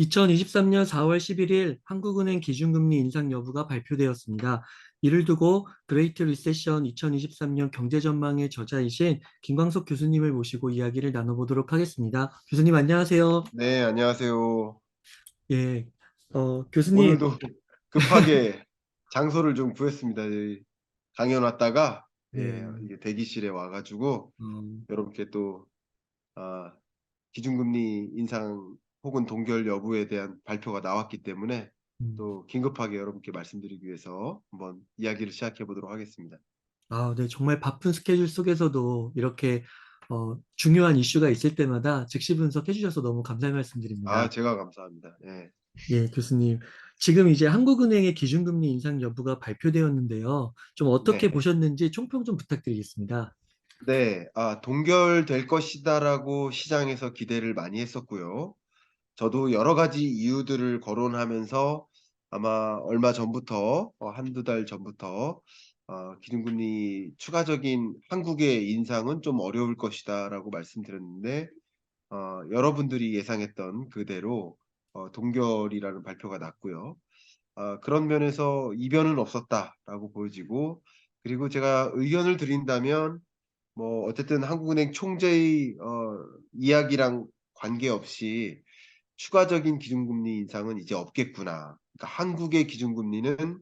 2023년 4월 11일 한국은행 기준금리 인상 여부가 발표되었습니다. 이를 두고 그레이트 리세션 2023년 경제전망의 저자이신 김광석 교수님을 모시고 이야기를 나눠보도록 하겠습니다. 교수님 안녕하세요. 네, 안녕하세요. 예, 교수님, 오늘도 급하게 장소를 좀 구했습니다. 강연 왔다가 네, 이게 대기실에 와가지고 여러분께 또 아, 기준금리 인상 혹은 동결 여부에 대한 발표가 나왔기 때문에 음, 또 긴급하게 여러분께 말씀드리기 위해서 한번 이야기를 시작해 보도록 하겠습니다. 네, 정말 바쁜 스케줄 속에서도 이렇게 중요한 이슈가 있을 때마다 즉시 분석해 주셔서 너무 감사의 말씀드립니다. 제가 감사합니다. 예. 예, 교수님. 지금 이제 한국은행의 기준금리 인상 여부가 발표되었는데요. 좀 어떻게 네. 보셨는지 총평 좀 부탁드리겠습니다. 네. 동결될 것이다라고 시장에서 기대를 많이 했었고요. 저도 여러 가지 이유들을 거론하면서 아마 얼마 전부터 한두 달 전부터 기준금리 추가적인 한국의 인상은 좀 어려울 것이다라고 말씀드렸는데 여러분들이 예상했던 그대로 동결이라는 발표가 났고요. 그런 면에서 이변은 없었다라고 보여지고, 그리고 제가 의견을 드린다면 뭐 어쨌든 한국은행 총재의 이야기랑 관계없이 추가적인 기준금리 인상은 이제 없겠구나. 그러니까 한국의 기준금리는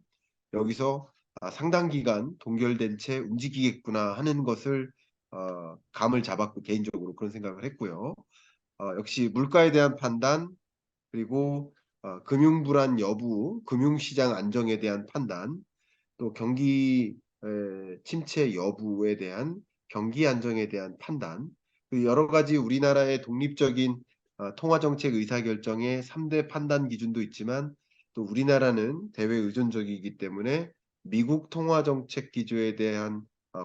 여기서 상당 기간 동결된 채 움직이겠구나 하는 것을 감을 잡았고, 개인적으로 그런 생각을 했고요. 역시 물가에 대한 판단, 그리고 금융 불안 여부, 금융시장 안정에 대한 판단, 또 경기 침체 여부에 대한, 경기 안정에 대한 판단, 그 여러 가지 우리나라의 독립적인 통화정책 의사결정의 3대 판단 기준도 있지만, 또 우리나라는 대외 의존적이기 때문에 미국 통화정책 기조에 대한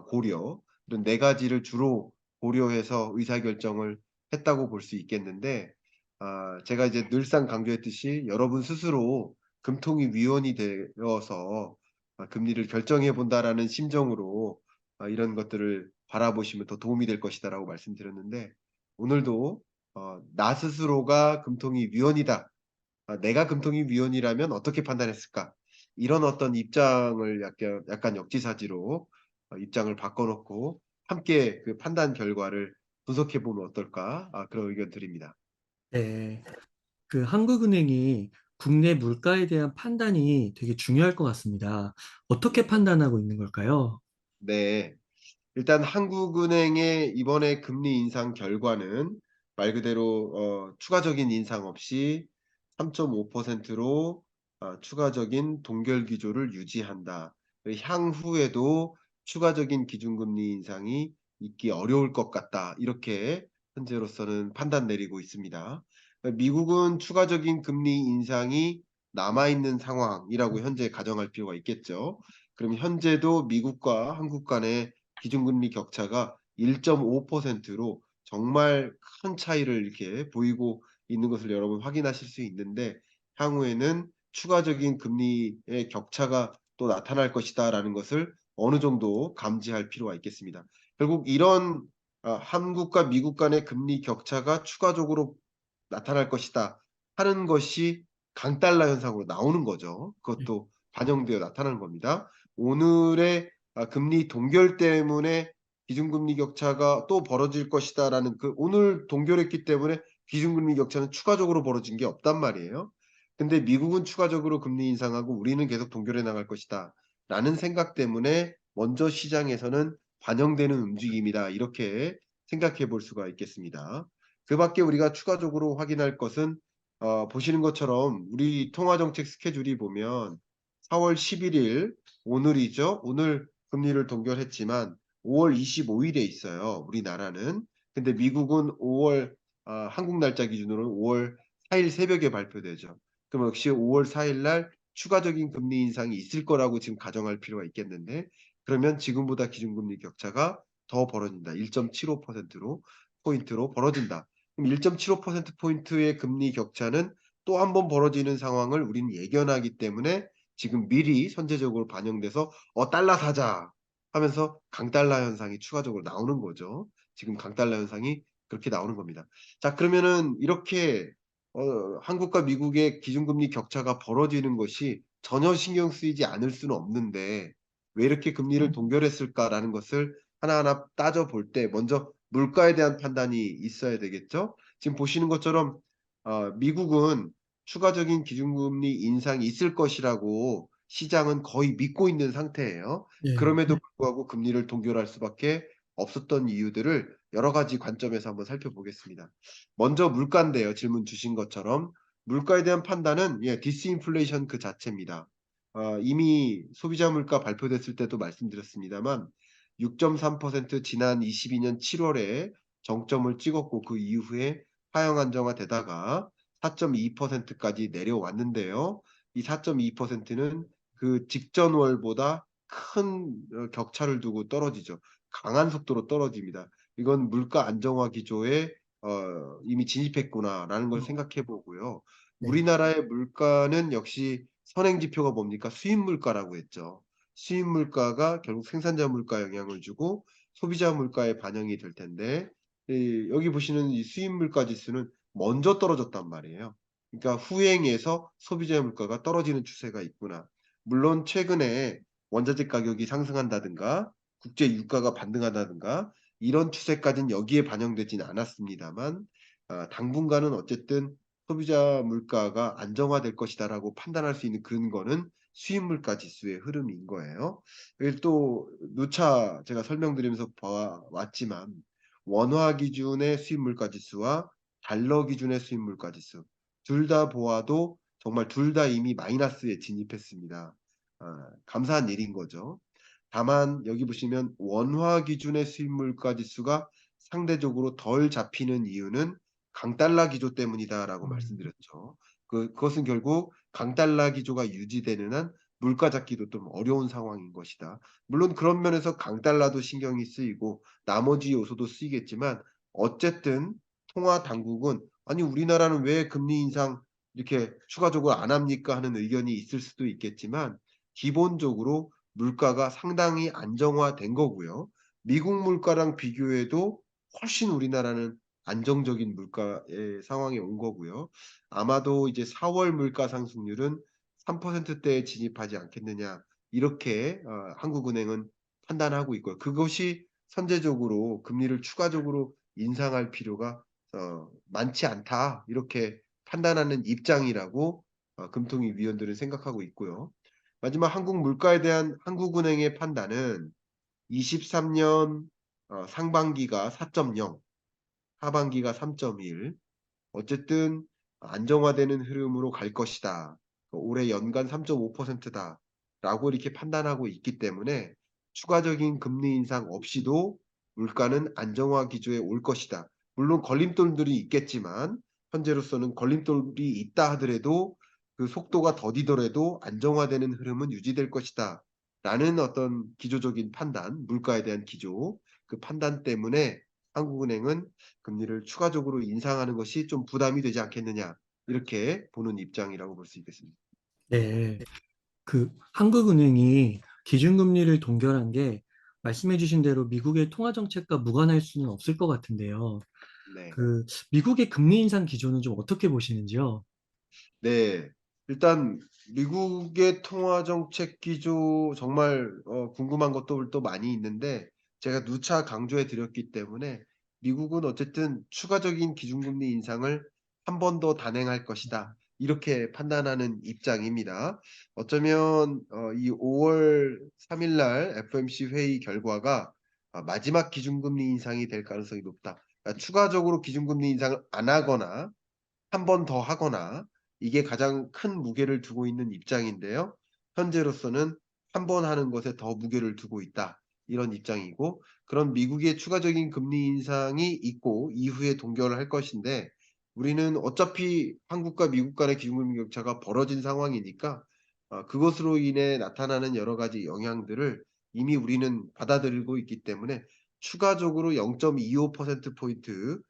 고려, 이런 네 가지를 주로 고려해서 의사결정을 했다고 볼 수 있겠는데, 제가 이제 늘상 강조했듯이 여러분 스스로 금통위 위원이 되어서 금리를 결정해 본다라는 심정으로 이런 것들을 바라보시면 더 도움이 될 것이다라고 말씀드렸는데, 오늘도 나 스스로가 금통위 위원이다. 내가 금통위 위원이라면 어떻게 판단했을까? 이런 어떤 입장을 약간 역지사지로 입장을 바꿔놓고 함께 그 판단 결과를 분석해 보면 어떨까? 그런 의견 드립니다. 네, 그 한국은행이 국내 물가에 대한 판단이 되게 중요할 것 같습니다. 어떻게 판단하고 있는 걸까요? 네. 일단 한국은행의 이번에 금리 인상 결과는 말 그대로 추가적인 인상 없이 3.5%로 추가적인 동결 기조를 유지한다. 향후에도 추가적인 기준금리 인상이 있기 어려울 것 같다. 이렇게 현재로서는 판단 내리고 있습니다. 미국은 추가적인 금리 인상이 남아있는 상황이라고 현재 가정할 필요가 있겠죠. 그럼 현재도 미국과 한국 간의 기준금리 격차가 1.5%로 정말 큰 차이를 이렇게 보이고 있는 것을 여러분 확인하실 수 있는데, 향후에는 추가적인 금리의 격차가 또 나타날 것이다라는 것을 어느 정도 감지할 필요가 있겠습니다. 결국 이런 한국과 미국 간의 금리 격차가 추가적으로 나타날 것이다 하는 것이 강달러 현상으로 나오는 거죠. 그것도 반영되어 나타나는 겁니다. 오늘의 금리 동결 때문에 기준금리 격차가 또 벌어질 것이다라는, 그 오늘 동결했기 때문에 기준금리 격차는 추가적으로 벌어진 게 없단 말이에요. 근데 미국은 추가적으로 금리 인상하고 우리는 계속 동결해 나갈 것이다 라는 생각 때문에 먼저 시장에서는 반영되는 움직임이다, 이렇게 생각해 볼 수가 있겠습니다. 그 밖에 우리가 추가적으로 확인할 것은 보시는 것처럼 우리 통화정책 스케줄이 보면 4월 11일, 오늘이죠. 오늘 금리를 동결했지만 5월 25일에 있어요, 우리나라는. 근데 미국은 한국 날짜 기준으로는 5월 4일 새벽에 발표되죠. 그럼 역시 5월 4일 날 추가적인 금리 인상이 있을 거라고 지금 가정할 필요가 있겠는데, 그러면 지금보다 기준금리 격차가 더 벌어진다. 1.75%로 포인트로 벌어진다. 그럼 1.75% 포인트의 금리 격차는 또 한 번 벌어지는 상황을 우리는 예견하기 때문에 지금 미리 선제적으로 반영돼서 달러 사자 하면서 강달러 현상이 추가적으로 나오는 거죠. 지금 강달러 현상이 그렇게 나오는 겁니다. 자, 그러면은 이렇게 한국과 미국의 기준금리 격차가 벌어지는 것이 전혀 신경 쓰이지 않을 수는 없는데 '왜 이렇게 금리를 동결했을까?'라는 것을 하나하나 따져 볼 때 먼저 물가에 대한 판단이 있어야 되겠죠. 지금 보시는 것처럼 미국은 추가적인 기준금리 인상이 있을 것이라고 시장은 거의 믿고 있는 상태예요. 네. 그럼에도 불구하고 금리를 동결할 수밖에 없었던 이유들을 여러 가지 관점에서 한번 살펴보겠습니다. 먼저 물가인데요. 질문 주신 것처럼. 물가에 대한 판단은 디스인플레이션 그 자체입니다. 이미 소비자 물가 발표됐을 때도 말씀드렸습니다만 6.3% 지난 22년 7 월에 정점을 찍었고 그 이후에 하향 안정화되다가 4.2% 까지 내려왔는데요. 이 4.2%는 그 직전 월보다 큰 격차를 두고 떨어지죠. 강한 속도로 떨어집니다. 이건 '물가 안정화 기조에 이미 진입했구나.'라는 걸 생각해 보고요. 네. 우리나라의 물가는 역시 선행 지표가 뭡니까? 수입 물가라고 했죠. 수입 물가가 결국 생산자 물가에 영향을 주고 소비자 물가에 반영이 될 텐데 여기 보시는 이 수입 물가 지수는 먼저 떨어졌단 말이에요. 그러니까 후행해서 소비자 물가가 떨어지는 추세가 있구나. 물론 최근에 원자재 가격이 상승한다든가 국제 유가가 반등한다든가 이런 추세까지는 여기에 반영되지는 않았습니다만 당분간은 어쨌든 '소비자 물가가 안정화될 것이다.'라고 판단할 수 있는 근거는 수입 물가 지수의 흐름인 거예요. 이게 또 누차 제가 설명드리면서 봐 왔지만 원화 기준의 수입 물가 지수와 달러 기준의 수입 물가 지수 둘 다 보아도 정말 둘 다 이미 마이너스에 진입했습니다. 감사한 일인 거죠. 다만 여기 보시면 원화 기준의 수입 물가 지수가 상대적으로 덜 잡히는 이유는 "강달러 기조 때문이다."라고 음. 말씀드렸죠. 그것은 결국 강달러 기조가 유지되는 한 물가 잡기도 좀 어려운 상황인 것이다. 물론 그런 면에서 강달러도 신경이 쓰이고 나머지 요소도 쓰이겠지만 어쨌든 통화 당국은 '아니 우리나라는 왜 금리 인상 이렇게 추가적으로 안 합니까?' 하는 의견이 있을 수도 있겠지만 기본적으로 물가가 상당히 안정화된 거고요. 미국 물가랑 비교해도 훨씬 우리나라는 안정적인 물가의 상황에 온 거고요. 아마도 이제 4월 물가 상승률은 3% 대에 진입하지 않겠느냐 이렇게 한국은행은 판단하고 있고요. 그것이 선제적으로 금리를 추가적으로 인상할 필요가 많지 않다 이렇게 판단하는 입장이라고 금통위 위원들은 생각하고 있고요. 마지막 한국 물가에 대한 한국은행의 판단은 23년 상반기가 4.0 하반기가 3.1 어쨌든 안정화되는 흐름으로 갈 것이다. 올해 연간 3.5% 다라고 이렇게 판단하고 있기 때문에 추가적인 금리 인상 없이도 물가는 안정화 기조에 올 것이다. 물론 걸림돌들이 있겠지만 현재로서는 걸림돌이 있다 하더라도 그 속도가 더디더라도 안정화되는 흐름은 유지될 것이다라는 어떤 기조적인 판단, 물가에 대한 기조, 그 판단 때문에 한국은행은 금리를 추가적으로 인상하는 것이 좀 부담이 되지 않겠느냐 이렇게 보는 입장이라고 볼 수 있겠습니다. 네. 그 한국은행이 기준금리를 동결한 게 말씀해 주신 대로 미국의 통화 정책과 무관할 수는 없을 것 같은데요. 네. 그 미국의 금리 인상 기조는 좀 어떻게 보시는지요? 네. 일단 미국의 통화 정책 기조 정말 궁금한 것도 많이 있는데 제가 누차 강조해 드렸기 때문에 미국은 어쨌든 추가적인 기준금리 인상을 한 번 더 단행할 것이다. 이렇게 판단하는 입장입니다. 어쩌면 이 5월 3일 날 FOMC 회의 결과가 마지막 기준금리 인상이 될 가능성이 높다. 추가적으로 기준금리 인상을 안 하거나 한 번 더 하거나 이게 가장 큰 무게를 두고 있는 입장인데요. 현재로서는 한 번 하는 것에 더 무게를 두고 있다. 이런 입장이고 그런 미국의 추가적인 금리 인상이 있고 이후에 동결을 할 것인데 우리는 어차피 한국과 미국 간의 기준금리 격차가 벌어진 상황이니까 그것으로 인해 나타나는 여러 가지 영향들을 이미 우리는 받아들이고 있기 때문에 추가적으로 0.25% 포인트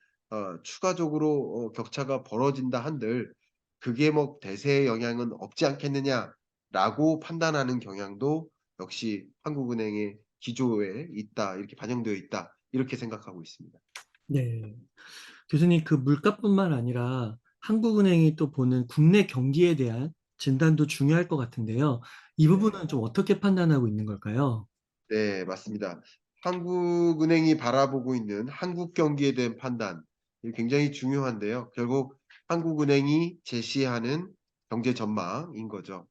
추가적으로 격차가 벌어진다 한들 그게 뭐 '대세의 영향은 없지 않겠느냐.'라고 판단하는 경향도 역시 '한국은행의 기조에 있다. 이렇게 반영되어 있다.' 이렇게 생각하고 있습니다. 네. 교수님 그 물가뿐만 아니라 한국은행이 또 보는 국내 경기에 대한 진단도 중요할 것 같은데요. 이 네. 부분은 좀 어떻게 판단하고 있는 걸까요? 네, 맞습니다. 한국은행이 바라보고 있는 한국 경기에 대한 판단, 이 굉장히 중요한데요. 결국 한국은행이 제시하는 경제 전망인 거죠.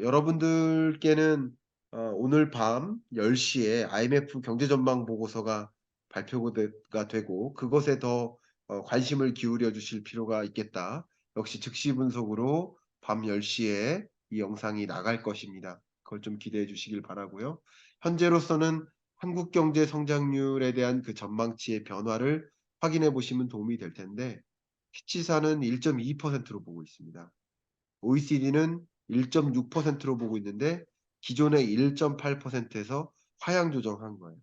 여러분들께는 오늘 밤 10시에 IMF 경제 전망 보고서가 발표가 되고 그것에 더 관심을 기울여 주실 필요가 있겠다. 역시 즉시 분석으로 밤 10시에 이 영상이 나갈 것입니다. 그걸 좀 기대해 주시길 바라고요. 현재로서는 한국 경제 성장률에 대한 그 전망치의 변화를 확인해 보시면 도움이 될 텐데 피치사는 1.2%로 보고 있습니다. OECD는 1.6%로 보고 있는데 기존의 1.8%에서 하향 조정한 거예요.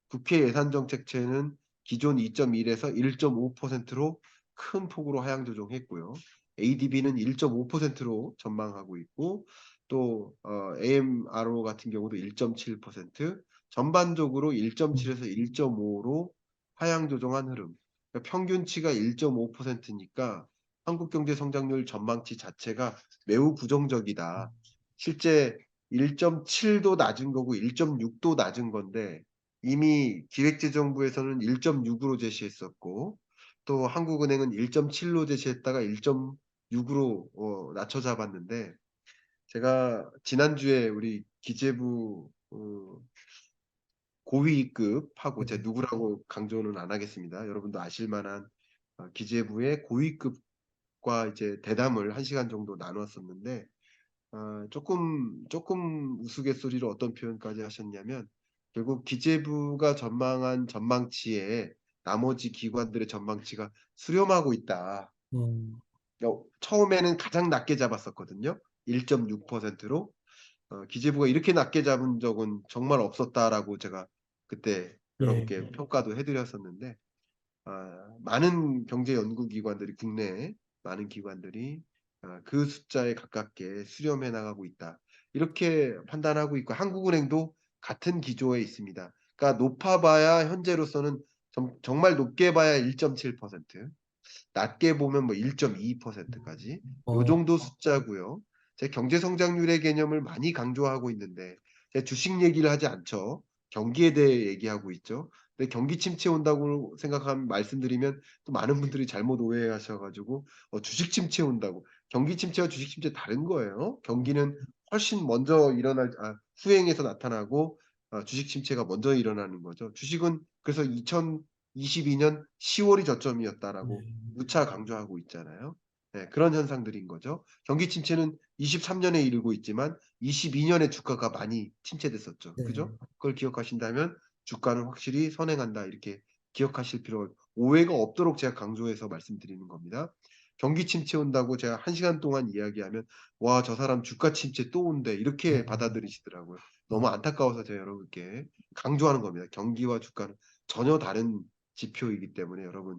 국회 예산정책처는 기존 2.1에서 1.5%로 큰 폭으로 하향 조정했고요. ADB는 1.5%로 전망하고 있고 또 AMRO 같은 경우도 1.7%, 전반적으로 1.7에서 1.5로 하향 조정한 흐름. 그러니까 평균치가 1.5%니까 한국 경제 성장률 전망치 자체가 매우 부정적이다. 실제 1.7도 낮은 거고 1.6도 낮은 건데 이미 기획재정부에서는 1.6으로 제시했었고 또 한국은행은 1.7로 제시했다가 1.6으로 낮춰 잡았는데 제가 지난주에 우리 기재부 고위급하고 네. 제가 누구라고 강조는 안 하겠습니다. 여러분도 아실 만한 기재부의 고위급과 이제 대담을 1시간 정도 나눴었는데 조금 우스갯소리로 어떤 표현까지 하셨냐면 결국 기재부가 전망한 전망치에 나머지 기관들의 전망치가 수렴하고 있다. 어, 처음에는 가장 낮게 잡았었거든요. 1.6%로. 기재부가 이렇게 낮게 잡은 적은 정말 없었다라고 제가 그때 예. 여러분께 평가도 해드렸었는데 많은 경제 연구기관들이 국내에 많은 기관들이 그 숫자에 가깝게 수렴해 나가고 있다. 이렇게 판단하고 있고 한국은행도 같은 기조에 있습니다. 그러니까 높아봐야 현재로서는 정말 높게 봐야 1.7%, 낮게 보면 뭐 1.2%까지 요 어, 정도 숫자고요. 제 경제 성장률의 개념을 많이 강조하고 있는데 제 주식 얘기를 하지 않죠. 경기에 대해 얘기하고 있죠. 근데 경기 침체 온다고 생각하면 말씀드리면 또 많은 분들이 잘못 오해하셔가지고 주식 침체 온다고. 경기 침체와 주식 침체 다른 거예요. 경기는 훨씬 먼저 후행해서 나타나고 주식 침체가 먼저 일어나는 거죠. 주식은 그래서 2022년 10월이 저점이었다라고 네. 누차 강조하고 있잖아요. 네, 그런 현상들인 거죠. 경기 침체는 23년에 이르고 있지만 22년에 주가가 많이 침체됐었죠. 네. 그죠? 그걸 기억하신다면 주가는 확실히 선행한다. 이렇게 기억하실 필요가 오해가 없도록 제가 강조해서 말씀드리는 겁니다. 경기 침체 온다고 제가 1시간 동안 이야기하면 와, 저 사람 주가 침체 또 온대. 이렇게 어, 받아들이시더라고요. 너무 어, 안타까워서 제가 여러분께 강조하는 겁니다. 경기와 주가는 전혀 다른 지표이기 때문에 여러분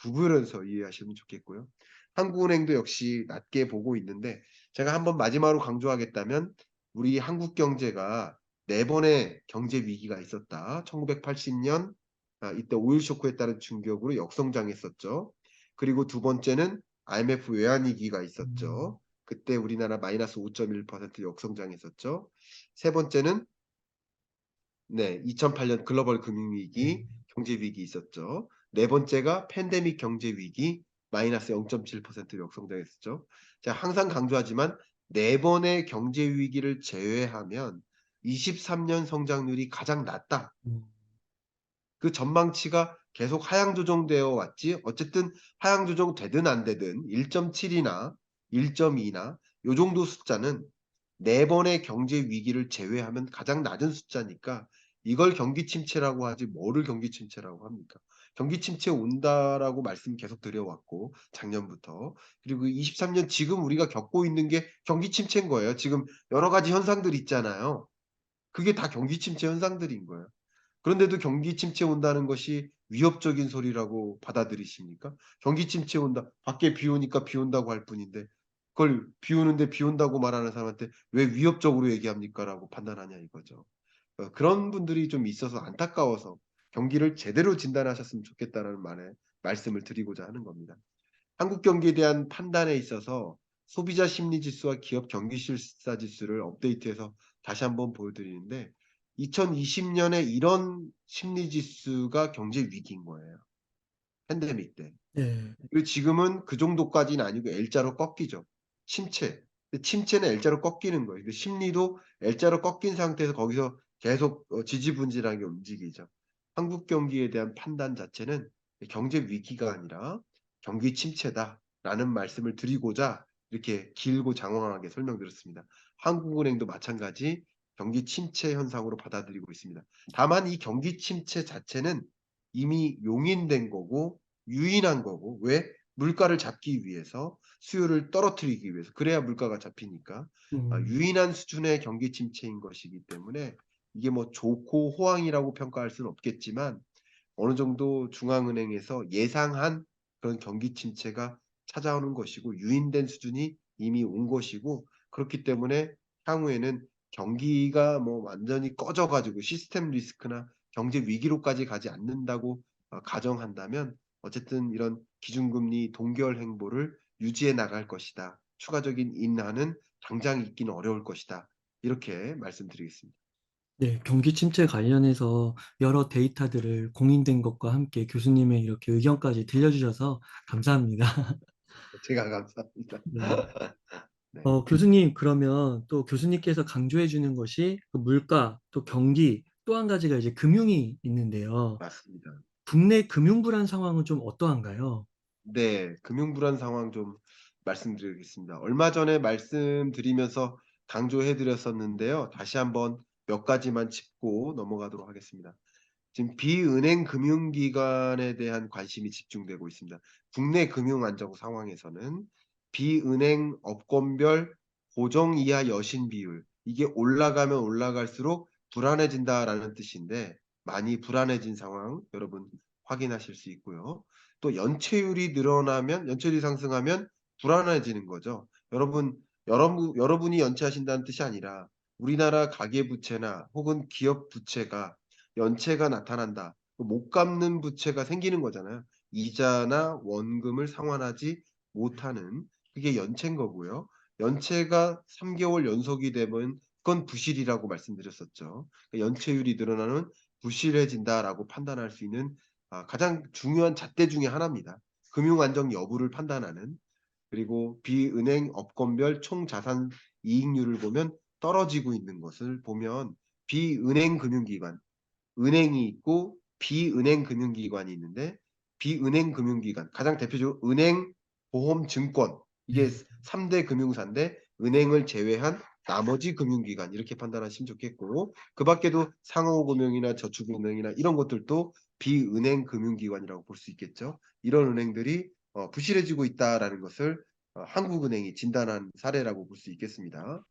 구분해서 이해하시면 좋겠고요. 한국은행도 역시 낮게 보고 있는데 제가 한번 마지막으로 강조하겠다면 우리 한국 경제가 네 번의 경제 위기가 있었다. 1980년 이때 오일 쇼크에 따른 충격으로 역성장했었죠. 그리고 두 번째는 IMF 외환위기가 음, 있었죠. 그때 우리나라 마이너스 5.1% 역성장했었죠. 세 번째는 네, 2008년 글로벌 네. 금융위기, 경제위기 있었죠. 네 번째가 팬데믹 경제위기, 마이너스 0.7% 역성장했었죠. 제가 항상 강조하지만 네 번의 경제위기를 제외하면 23년 성장률이 가장 낮다. 음, 그 전망치가 계속 하향 조정되어 왔지. 어쨌든 하향 조정 되든 안 되든 1.7이나 1.2나 요 정도 숫자는 네 번의 경제 위기를 제외하면 가장 낮은 숫자니까 이걸 경기 침체라고 하지 뭐를 경기 침체라고 합니까? 경기 침체 온다라고 말씀 계속 드려왔고 작년부터 그리고 23년 지금 우리가 겪고 있는 게 경기 침체인 거예요. 지금 여러 가지 현상들이 있잖아요. 그게 다 경기 침체 현상들인 거예요. 그런데도 경기 침체 온다는 것이 위협적인 소리라고 받아들이십니까? 경기 침체 온다. 밖에 비 오니까 비 온다고 할 뿐인데 그걸 비 오는데 비 온다고 말하는 사람한테 왜 위협적으로 얘기합니까라고 판단하냐 이거죠. 그런 분들이 좀 있어서 안타까워서 경기를 제대로 진단하셨으면 좋겠다는 말씀을 드리고자 하는 겁니다. 한국 경기에 대한 판단에 있어서 소비자 심리 지수와 기업 경기 실사 지수를 업데이트해서 다시 한번 보여드리는데 2020년에 이런 심리 지수가 경제 위기인 거예요. 팬데믹 때. 네. 그리고 지금은 그 정도까지는 아니고 L자로 꺾이죠. 침체. 근데 침체는 L자로 꺾이는 거예요. 근데 심리도 L자로 꺾인 상태에서 거기서 계속 지지분진하게 움직이죠. 한국 경기에 대한 판단 자체는 경제 위기가 아니라 경기 침체다라는 말씀을 드리고자 이렇게 길고 장황하게 설명드렸습니다. 한국은행도 마찬가지 경기 침체 현상으로 받아들이고 있습니다. 다만 이 경기 침체 자체는 이미 용인된 거고 유인한 거고 왜? 물가를 잡기 위해서 수요를 떨어뜨리기 위해서 그래야 물가가 잡히니까 음, 유인한 수준의 경기 침체인 것이기 때문에 이게 뭐 좋고 호황이라고 평가할 수는 없겠지만 어느 정도 중앙은행에서 예상한 그런 경기 침체가 찾아오는 것이고 유인된 수준이 이미 온 것이고 그렇기 때문에 향후에는 경기가 뭐 완전히 꺼져가지고 시스템 리스크나 경제 위기로까지 가지 않는다고 가정한다면 어쨌든 이런 기준금리 동결 행보를 유지해 나갈 것이다. 추가적인 인하는 당장 있기는 어려울 것이다. 이렇게 말씀드리겠습니다. 네, 경기 침체 관련해서 여러 데이터들을 공인된 것과 함께 교수님의 이렇게 의견까지 들려주셔서 감사합니다. 제가 감사합니다. 네. 네, 교수님, 그러면 또 교수님께서 강조해 주는 것이 그 물가, 또 경기, 또 한 가지가 이제 금융이 있는데요. 맞습니다. 국내 금융 불안 상황은 좀 어떠한가요? 네, 금융 불안 상황 좀 말씀드리겠습니다. 얼마 전에 말씀드리면서 강조해 드렸었는데요. 다시 한번 몇 가지만 짚고 넘어가도록 하겠습니다. 지금 비은행 금융기관에 대한 관심이 집중되고 있습니다. 국내 금융 안정 상황에서는 비은행 업권별 고정 이하 여신 비율 이게 올라가면 올라갈수록 불안해진다라는 뜻인데 많이 불안해진 상황 여러분 확인하실 수 있고요. 또 연체율이 늘어나면 연체율이 상승하면 불안해지는 거죠. 여러분이 연체하신다는 뜻이 아니라 우리나라 가계부채나 혹은 기업 부채가 연체가 나타난다. 못 갚는 부채가 생기는 거잖아요. 이자나 원금을 상환하지 못하는 그게 연체인 거고요. 연체가 3개월 연속이 되면 그건 부실이라고 말씀드렸었죠. 연체율이 늘어나는 부실해진다라고 판단할 수 있는 가장 중요한 잣대 중에 하나입니다. 금융 안정 여부를 판단하는 그리고 비은행 업권별 총자산 이익률을 보면 떨어지고 있는 것을 보면 비은행 금융기관 은행이 있고 비은행 금융기관이 있는데 비은행 금융기관 가장 대표적으로 은행, 보험, 증권 이게 네. 3대 금융사인데 은행을 제외한 나머지 금융기관 이렇게 판단하시면 좋겠고 그 밖에도 상호금융이나 저축은행이나 이런 것들도 비은행 금융기관이라고 볼 수 있겠죠. 이런 은행들이 부실해지고 있다라는 것을 한국은행이 진단한 사례라고 볼 수 있겠습니다.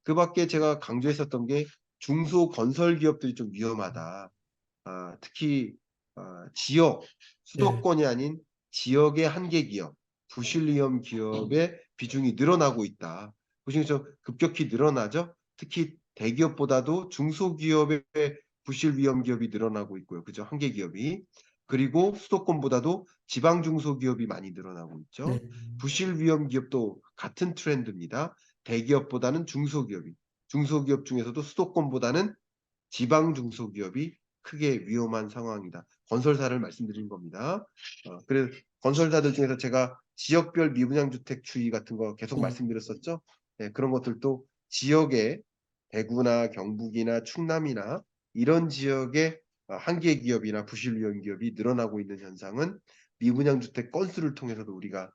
그 밖에 제가 강조했었던 게 중소건설기업들이 좀 위험하다. 특히 지역 네. 수도권이 아닌 지역의 한계 기업, 부실 위험 기업의 비중이 늘어나고 있다. 보시면서 급격히 늘어나죠. 특히 대기업보다도 중소기업의 부실 위험 기업이 늘어나고 있고요. 그죠? 한계 기업이. 그리고 수도권보다도 지방 중소기업이 많이 늘어나고 네. 있죠. 부실 위험 기업도 같은 트렌드입니다. 대기업보다는 중소기업이, 중소기업 중에서도 수도권보다는 지방 중소기업이 크게 위험한 상황이다. 건설사를 말씀드린 겁니다. 그래서 건설사들 중에서 제가 지역별 미분양 주택 추이 같은 거 계속 네. 말씀드렸었죠. 네, 그런 것들도 지역에 대구나 경북이나 충남이나 이런 지역의 한계 기업이나 부실 위험 기업이 늘어나고 있는 현상은 미분양 주택 건수를 통해서도 우리가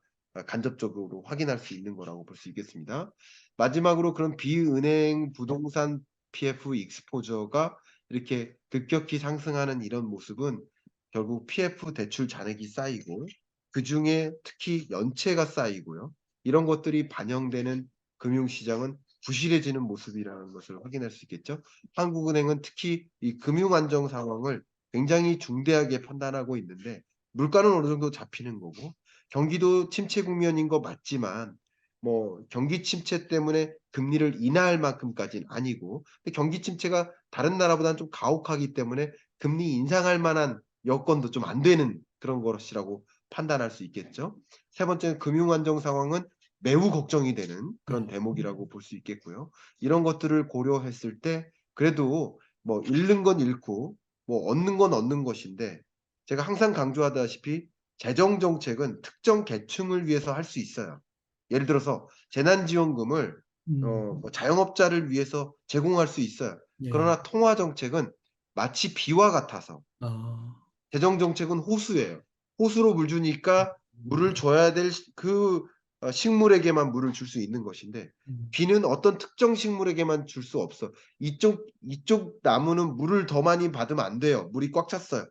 간접적으로 확인할 수 있는 거라고 볼 수 있겠습니다. 마지막으로 그런 비은행 부동산 PF 익스포저가 이렇게 급격히 상승하는 이런 모습은 결국 PF 대출 잔액이 쌓이고 그중에 특히 연체가 쌓이고요. 이런 것들이 반영되는 금융시장은 부실해지는 모습이라는 것을 확인할 수 있겠죠. 한국은행은 특히 이 금융 안정 상황을 굉장히 중대하게 판단하고 있는데 물가는 어느 정도 잡히는 거고 경기도 침체 국면인 거 맞지만 뭐 경기 침체 때문에 금리를 인하할 만큼까지는 아니고 경기 침체가 다른 나라보다는 좀 가혹하기 때문에 금리 인상할 만한 여건도 좀 안 되는 그런 것이라고 판단할 수 있겠죠. 세 번째는 금융 안정 상황은 매우 걱정이 되는 그런 네. 대목이라고 볼 수 있겠고요. 이런 것들을 고려했을 때 그래도 뭐 잃는 건 잃고 뭐 얻는 건 얻는 것인데, 제가 항상 강조하다시피 재정 정책은 특정 계층을 위해서 할 수 있어요. 예를 들어서 재난지원금을 음. 뭐 자영업자를 위해서 제공할 수 있어요. 네. 그러나 통화 정책은 마치 비와 같아서, 아. 재정 정책은 호수예요. 호수로 물 주니까 물을 줘야 될 식물에게만 물을 줄 수 있는 것인데, 음. 비는 어떤 특정 식물에게만 줄 수 없어. 이쪽 나무는 물을 더 많이 받으면 안 돼요. 물이 꽉 찼어요.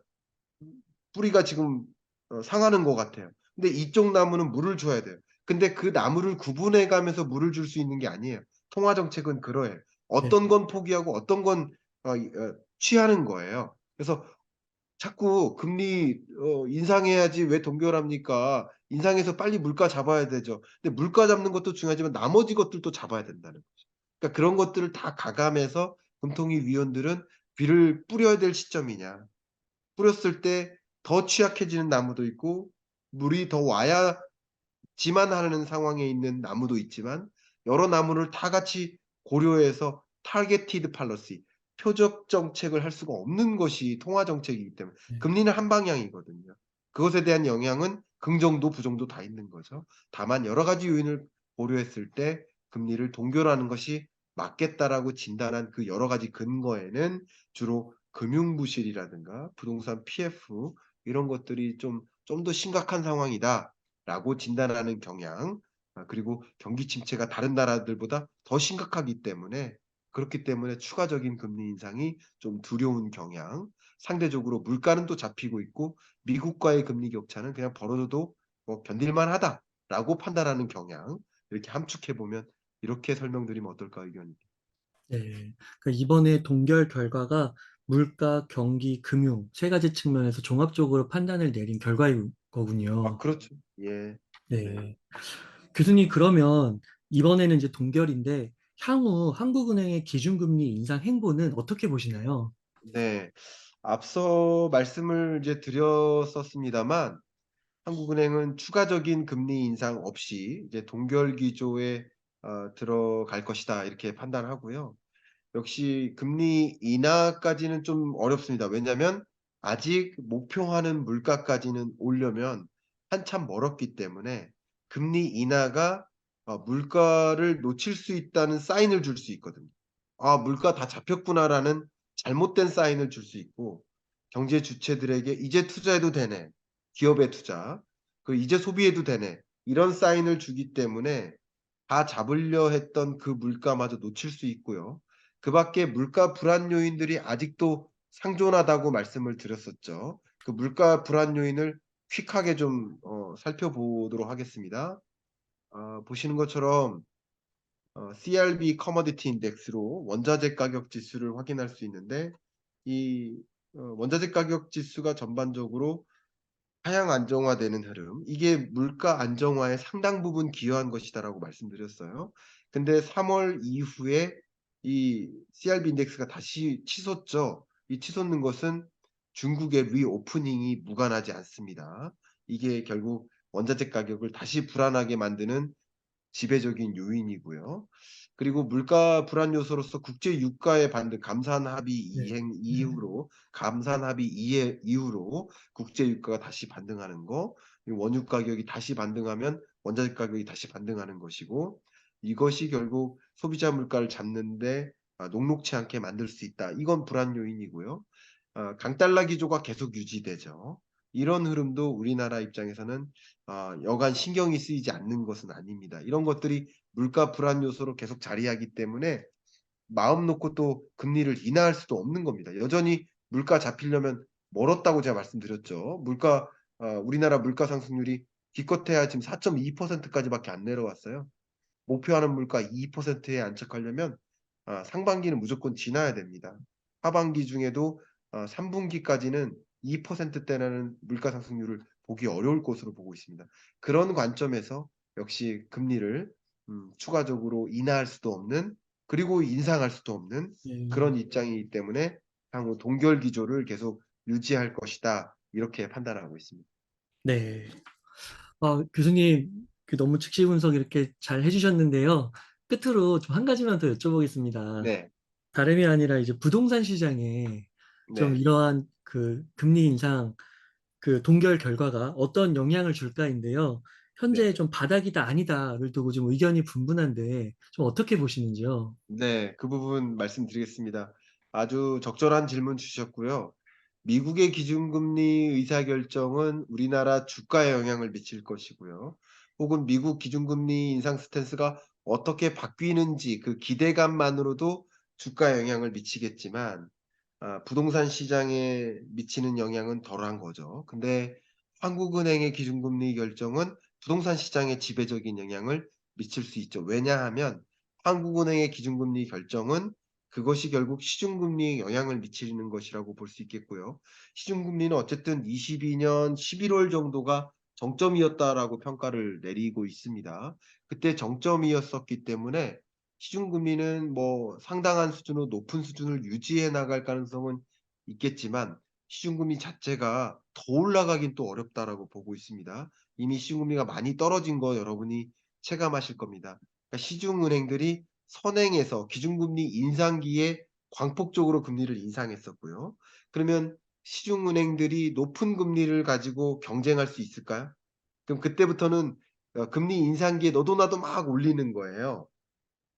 뿌리가 지금 상하는 것 같아요. 근데 이쪽 나무는 물을 줘야 돼요. 근데 그 나무를 구분해 가면서 물을 줄 수 있는 게 아니에요. 통화 정책은 그러해요. 네. 어떤 건 포기하고 어떤 건 취하는 거예요. 그래서 자꾸 금리 인상해야지 왜 동결합니까? 인상해서 빨리 물가 잡아야 되죠. 근데 물가 잡는 것도 중요하지만 나머지 것들도 잡아야 된다는 거죠. 그러니까 그런 것들을 다 가감해서 금통위 위원들은 비를 뿌려야 될 시점이냐, 뿌렸을 때 더 취약해지는 나무도 있고 물이 더 와야지만 하는 상황에 있는 나무도 있지만, 여러 나무를 다 같이 고려해서 타겟티드 팔러시, 표적 정책을 할 수가 없는 것이 통화 정책이기 때문에 네. 금리는 한 방향이거든요. 그것에 대한 영향은 긍정도 부정도 다 있는 거죠. 다만 여러 가지 요인을 고려했을 때 금리를 동결하는 것이 맞겠다라고 진단한 그 여러 가지 근거에는 주로 금융부실이라든가 부동산 PF, 이런 것들이 좀 더 심각한 상황이다라고 진단하는 경향, 그리고 경기 침체가 다른 나라들보다 더 심각하기 때문에, 그렇기 때문에 추가적인 금리 인상이 좀 두려운 경향, 상대적으로 물가는 또 잡히고 있고 미국과의 금리 격차는 그냥 벌어져도 뭐 견딜만 하다라고 판단하는 경향, 이렇게 함축해 보면 이렇게 설명드리면 어떨까 의견입니다. 네. 그러니까 이번에 동결 결과가 물가, 경기, 금융 세 가지 측면에서 종합적으로 판단을 내린 결과인 거군요. 그렇죠. 예. 네. 네. 교수님, 그러면 이번에는 이제 동결인데 향후 한국은행의 기준금리 인상 행보는 어떻게 보시나요? 네. 앞서 말씀을 이제 드렸었습니다만, 한국은행은 추가적인 금리 인상 없이 이제 동결 기조에 들어갈 것이다, 이렇게 판단하고요. 역시 금리 인하까지는 좀 어렵습니다. 왜냐하면 아직 목표하는 물가까지는 오려면 한참 멀었기 때문에, 금리 인하가 물가를 놓칠 수 있다는 사인을 줄 수 있거든요. '아 물가 다 잡혔구나.'라는 잘못된 사인을 줄 수 있고, 경제 주체들에게 '이제 투자해도 되네. 기업에 투자. 이제 소비해도 되네.' 이런 사인을 주기 때문에 다 잡으려 했던 그 물가마저 놓칠 수 있고요. 그밖에 물가 불안 요인들이 아직도 상존하다고 말씀을 드렸었죠. 그 물가 불안 요인을 퀵하게 좀 살펴보도록 하겠습니다. 보시는 것처럼 CRB 커머디티 인덱스로 원자재 가격 지수를 확인할 수 있는데, 이 원자재 가격 지수가 전반적으로 하향 안정화되는 흐름, 이게 물가 안정화에 상당 부분 기여한 것이다라고 말씀드렸어요. 근데 3월 이후에 이 CRB 인덱스가 다시 치솟죠. 이 치솟는 것은 중국의 리오프닝이 무관하지 않습니다. 이게 결국 원자재 가격을 다시 불안하게 만드는 지배적인 요인이고요. 그리고 물가 불안 요소로서 국제 유가의 반등, 감산 합의 네. 이행 이후로 감산 합의 이후로 국제 유가가 다시 반등하는 거, 이 원유 가격이 다시 반등하면 원자재 가격이 다시 반등하는 것이고, 이것이 결국 소비자 물가를 잡는 데 녹록지 않게 만들 수 있다. 이건 불안 요인이고요. 강달러 기조가 계속 유지되죠. 이런 흐름도 우리나라 입장에서는 여간 신경이 쓰이지 않는 것은 아닙니다. 이런 것들이 물가 불안 요소로 계속 자리하기 때문에 마음 놓고 또 금리를 인하할 수도 없는 겁니다. 여전히 물가 잡히려면 멀었다고 제가 말씀드렸죠. 우리나라 물가 상승률이 기껏해야 지금 4.2% 까지밖에 안 내려왔어요. 목표하는 물가 2%에 안착하려면 상반기는 무조건 지나야 됩니다. 하반기 중에도 3분기까지는 2%대라는 물가 상승률을 보기 어려울 것으로 보고 있습니다. 그런 관점에서 역시 금리를 추가적으로 인하할 수도 없는, 그리고 인상할 수도 없는 네. 그런 입장이기 때문에 향후 동결 기조를 계속 유지할 것이다, 이렇게 판단하고 있습니다. 네. 교수님, 너무 즉시 분석 이렇게 잘 해주셨는데요. 끝으로 좀 한 가지만 더 여쭤보겠습니다. 네, 다름이 아니라 이제 부동산 시장에 좀 네, 이러한 금리 인상 동결 결과가 어떤 영향을 줄까인데요. 현재 네. 좀 바닥이다 아니다를 두고 좀 의견이 분분한데 좀 어떻게 보시는지요? 네, 그 부분 말씀드리겠습니다. 아주 적절한 질문 주셨고요. 미국의 기준금리 의사결정은 우리나라 주가에 영향을 미칠 것이고요. 혹은 미국 기준금리 인상 스탠스가 어떻게 바뀌는지 그 기대감만으로도 주가에 영향을 미치겠지만, 부동산 시장에 미치는 영향은 덜한 거죠. 근데 한국은행의 기준금리 결정은 부동산 시장에 지배적인 영향을 미칠 수 있죠. 왜냐하면 한국은행의 기준금리 결정은 그것이 결국 시중금리에 영향을 미치는 것이라고 볼 수 있겠고요. 시중금리는 어쨌든 22년 11월 정도가 정점이었다라고 평가를 내리고 있습니다. 그때 정점이었었기 때문에 시중금리는 뭐 상당한 수준으로 높은 수준을 유지해 나갈 가능성은 있겠지만 시중금리 자체가 더 올라가긴 또 어렵다라고 보고 있습니다. 이미 시중금리가 많이 떨어진 거 여러분이 체감하실 겁니다. 그러니까 시중은행들이 선행해서 기준금리 인상기에 광폭적으로 금리를 인상했었고요. 그러면 시중은행들이 높은 금리를 가지고 경쟁할 수 있을까요? 그럼 그때부터는 금리 인상기에 너도 나도 막 올리는 거예요.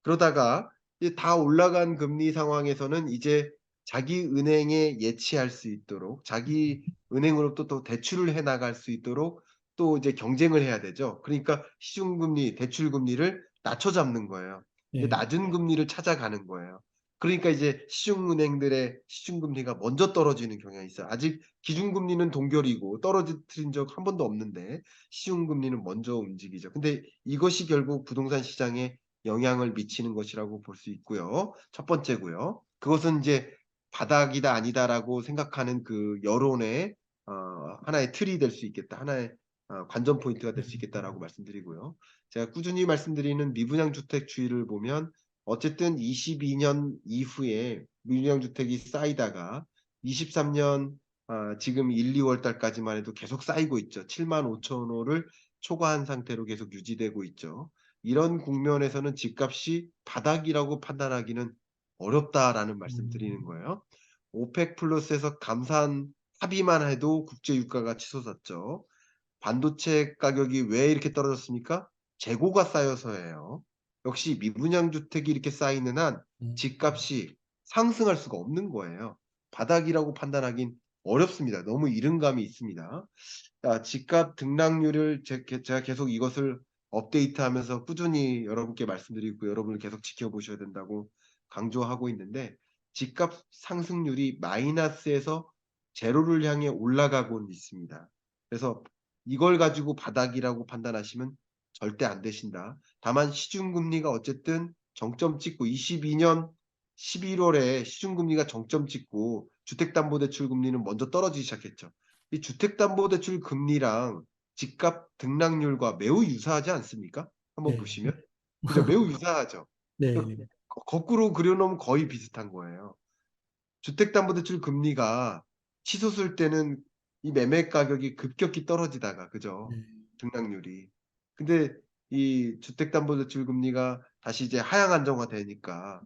그러다가 이제 다 올라간 금리 상황에서는 이제 자기 은행에 예치할 수 있도록 자기 은행으로부터 또 대출을 해 나갈 수 있도록 또 이제 경쟁을 해야 되죠. 그러니까 시중금리, 대출금리를 낮춰 잡는 거예요. 이제 네. 낮은 금리를 찾아가는 거예요. 그러니까 이제 시중은행들의 시중금리가 먼저 떨어지는 경향이 있어요. 아직 기준금리는 동결이고 떨어뜨린 적 한 번도 없는데 시중금리는 먼저 움직이죠. 근데 이것이 결국 부동산 시장에 영향을 미치는 것이라고 볼 수 있고요. 첫 번째고요. 그것은 이제 바닥이다 아니다라고 생각하는 그 여론의 하나의 틀이 될 수 있겠다. 하나의 관전 포인트가 될 수 있겠다라고 말씀드리고요. 제가 꾸준히 말씀드리는 미분양 주택 추이를 보면 어쨌든 22년 이후에 미분양 주택이 쌓이다가 23년 지금 1, 2월 달까지만 해도 계속 쌓이고 있죠. 7만 5천 호를 초과한 상태로 계속 유지되고 있죠. 이런 국면에서는 집값이 바닥이라고 판단하기는 어렵다라는 말씀 드리는 음, 거예요. 오펙 플러스에서 감산 합의만 해도 국제 유가가 치솟았죠. 반도체 가격이 왜 이렇게 떨어졌습니까? 재고가 쌓여서예요. 역시 미분양 주택이 이렇게 쌓이는 한 음, 집값이 상승할 수가 없는 거예요. 바닥이라고 판단하긴 어렵습니다. 너무 이른감이 있습니다. 집값 등락률을 제가 계속 이것을 업데이트하면서 꾸준히 여러분께 말씀드리고 여러분을 계속 지켜보셔야 된다고 강조하고 있는데 집값 상승률이 마이너스에서 제로를 향해 올라가고는 있습니다. 그래서 이걸 가지고 바닥이라고 판단하시면 절대 안 되신다. 다만 시중금리가 어쨌든 정점 찍고 22년 11월에 시중금리가 정점 찍고 주택담보대출 금리는 먼저 떨어지기 시작했죠. 이 주택담보대출 금리랑 집값 등락률과 매우 유사하지 않습니까? 한번 네. 보시면. 그죠? 매우 유사하죠. 네. 거꾸로 그려놓으면 거의 비슷한 거예요. 주택담보대출 금리가 치솟을 때는 이 매매 가격이 급격히 떨어지다가 그죠? 네. 등락률이. 근데 이 주택담보대출 금리가 다시 이제 하향 안정화되니까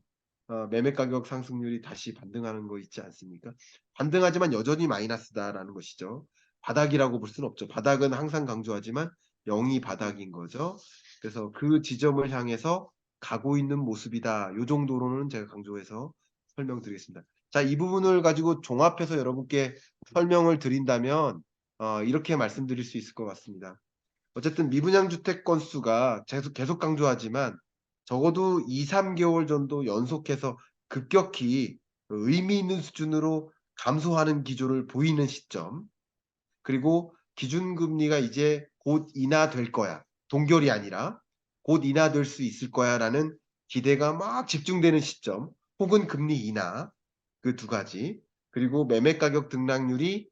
매매 가격 상승률이 다시 반등하는 거 있지 않습니까? 반등하지만 여전히 마이너스다라는 것이죠. 바닥이라고 볼 수는 없죠. 바닥은 항상 강조하지만 0이 바닥인 거죠. 그래서 그 지점을 향해서 가고 있는 모습이다. 요 정도로는 제가 강조해서 설명드리겠습니다. 자, 이 부분을 가지고 종합해서 여러분께 설명을 드린다면 이렇게 말씀드릴 수 있을 것 같습니다. 어쨌든 미분양 주택 건수가 계속 강조하지만 적어도 2, 3개월 정도 연속해서 급격히 의미 있는 수준으로 감소하는 기조를 보이는 시점. 그리고 기준금리가 이제 곧 인하될 거야. 동결이 아니라 곧 인하될 수 있을 거야라는 기대가 막 집중되는 시점. 혹은 금리 인하. 그 두 가지. 그리고 매매 가격 등락률이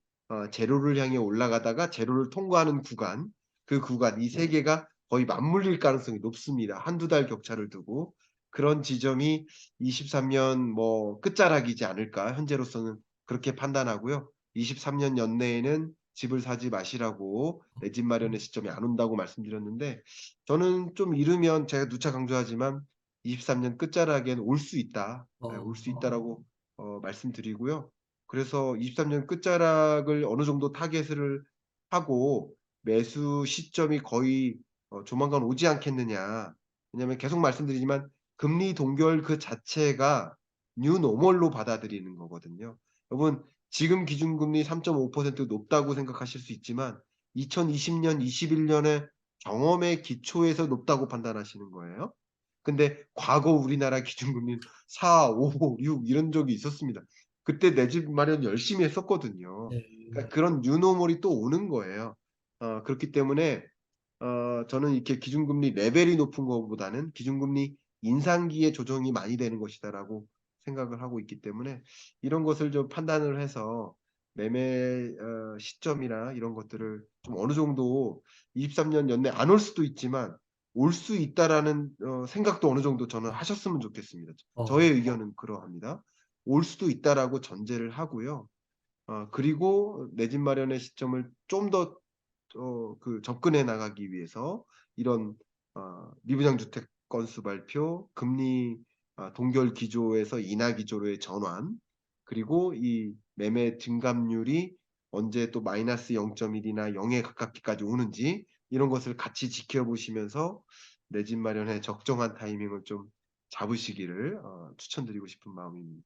제로를 향해 올라가다가 제로를 통과하는 구간. 그 구간 이 세 개가 거의 맞물릴 가능성이 높습니다. 한두 달 격차를 두고. 그런 지점이 23년 뭐 끝자락이지 않을까 현재로서는 그렇게 판단하고요. 23년 연내에는 집을 사지 마시라고 내 집 마련의 시점이 안 온다고 말씀드렸는데 저는 좀 이르면 제가 누차 강조하지만 23년 끝자락엔 올 수 있다. 예 올 수 어. 있다라고 말씀드리고요. 그래서 23년 끝자락을 어느 정도 타겟을 하고 매수 시점이 거의 조만간 오지 않겠느냐. 왜냐하면 계속 말씀드리지만 금리 동결 그 자체가 뉴 노멀로 받아들이는 거거든요. 여러분 지금 기준금리 3.5% 높다고 생각하실 수 있지만 2020년, 21년의 경험의 기초에서 높다고 판단하시는 거예요. 근데 과거 우리나라 기준금리는 4, 5, 6 이런 적이 있었습니다. 그때 내 집 마련 열심히 했었거든요. 네. 그러니까 그런 뉴 노멀이 또 오는 거예요. 그렇기 때문에 저는 이렇게 기준금리 레벨이 높은 것보다는 '기준금리 인상기에 조정이 많이 되는 것이다.'라고 생각을 하고 있기 때문에 이런 것을 좀 판단을 해서 매매 시점이나 이런 것들을 좀 어느 정도 23년 연내 안 올 수도 있지만 '올 수 있다.'라는 생각도 어느 정도 저는 하셨으면 좋겠습니다. 저의 어. 의견은 그러합니다. '올 수도 있다.'라고 전제를 하고요. 그리고 내 집 마련의 시점을 좀더 접근해 나가기 위해서 이런 미분양 주택 건수 발표, 금리 동결 기조에서 인하 기조로의 전환, 그리고 이 매매 증감률이 언제 또 마이너스 0.1 이나 0에 가깝게까지 오는지 이런 것을 같이 지켜보시면서 내 집 마련의 적정한 타이밍을 좀 잡으시기를 추천드리고 싶은 마음입니다.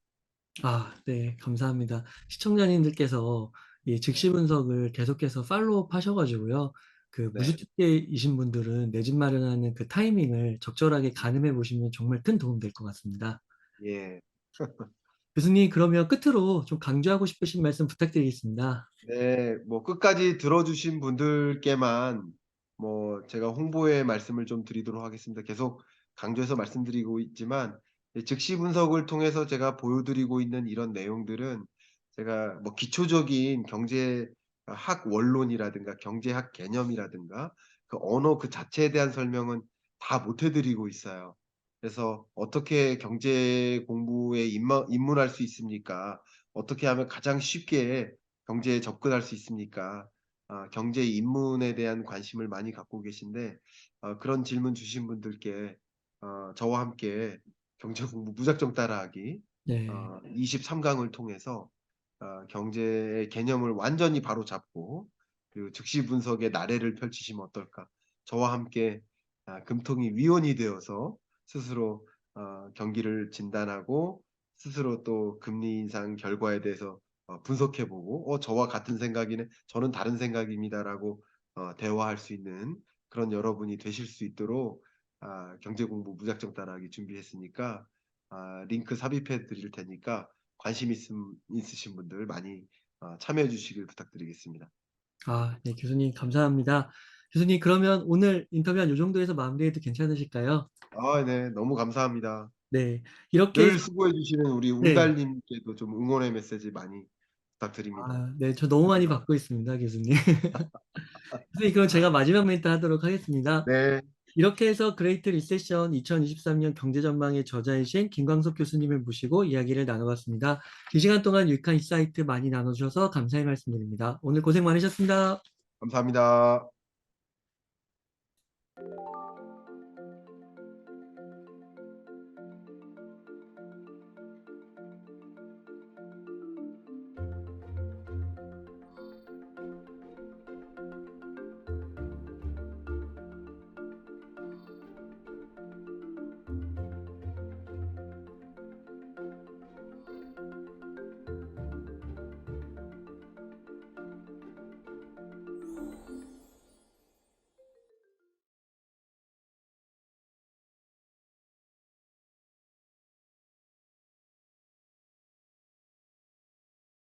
아 네. 감사합니다. 시청자님들께서 이 즉시 분석을 계속해서 팔로우업 하셔 가지고요. 그 네. 무주택자이신 분들은 내 집 마련하는 그 타이밍을 적절하게 가늠해 보시면 정말 큰 도움 될 것 같습니다. 예. 교수님 그러면 끝으로 좀 강조하고 싶으신 말씀 부탁드리겠습니다. 네. 뭐 끝까지 들어 주신 분들께만 제가 홍보의 말씀을 좀 드리도록 하겠습니다. 계속 강조해서 말씀드리고 있지만 즉시 분석을 통해서 제가 보여 드리고 있는 이런 내용들은 제가 기초적인 경제학 원론이라든가 경제학 개념이라든가 그 언어 그 자체에 대한 설명은 다 못해 드리고 있어요. 그래서 "어떻게 경제 공부에 입문할 수 있습니까? 어떻게 하면 가장 쉽게 경제에 접근할 수 있습니까?" 경제 입문에 대한 관심을 많이 갖고 계신데 그런 질문 주신 분들께 저와 함께 경제 공부 무작정 따라하기 네. 23 강을 통해서 경제의 개념을 완전히 바로잡고 그리고 즉시 분석의 나래를 펼치시면 어떨까. 저와 함께 금통위 위원이 되어서 스스로 경기를 진단하고 스스로 또 금리 인상 결과에 대해서 분석해 보고 저와 같은 생각이네. 저는 다른 생각입니다."라고 대화할 수 있는 그런 여러분이 되실 수 있도록 경제 공부 무작정 따라하기 준비했으니까 링크 삽입해 드릴 테니까 관심 있으신 분들 많이 참여해 주시길 부탁드리겠습니다. 아 네 교수님 감사합니다. 교수님 그러면 오늘 인터뷰 한 요 정도에서 마무리해도 괜찮으실까요? 네. 너무 감사합니다. 네. 이렇게 해서 늘 수고해 주시는 우리 네. 웅달 님께도 좀 응원의 메시지 많이 부탁드립니다. 아 네. 저 너무 많이 받고 있습니다 교수님. 선생님 그럼 제가 마지막 멘트 하도록 하겠습니다. 네. 이렇게 해서 그레이트 리세션 2023년 경제 전망의 저자이신 김광석 교수님을 모시고 이야기를 나눠봤습니다. 이 시간 동안 유익한 인사이트 많이 나눠주셔서 감사의 말씀드립니다. 오늘 고생 많으셨습니다. 감사합니다.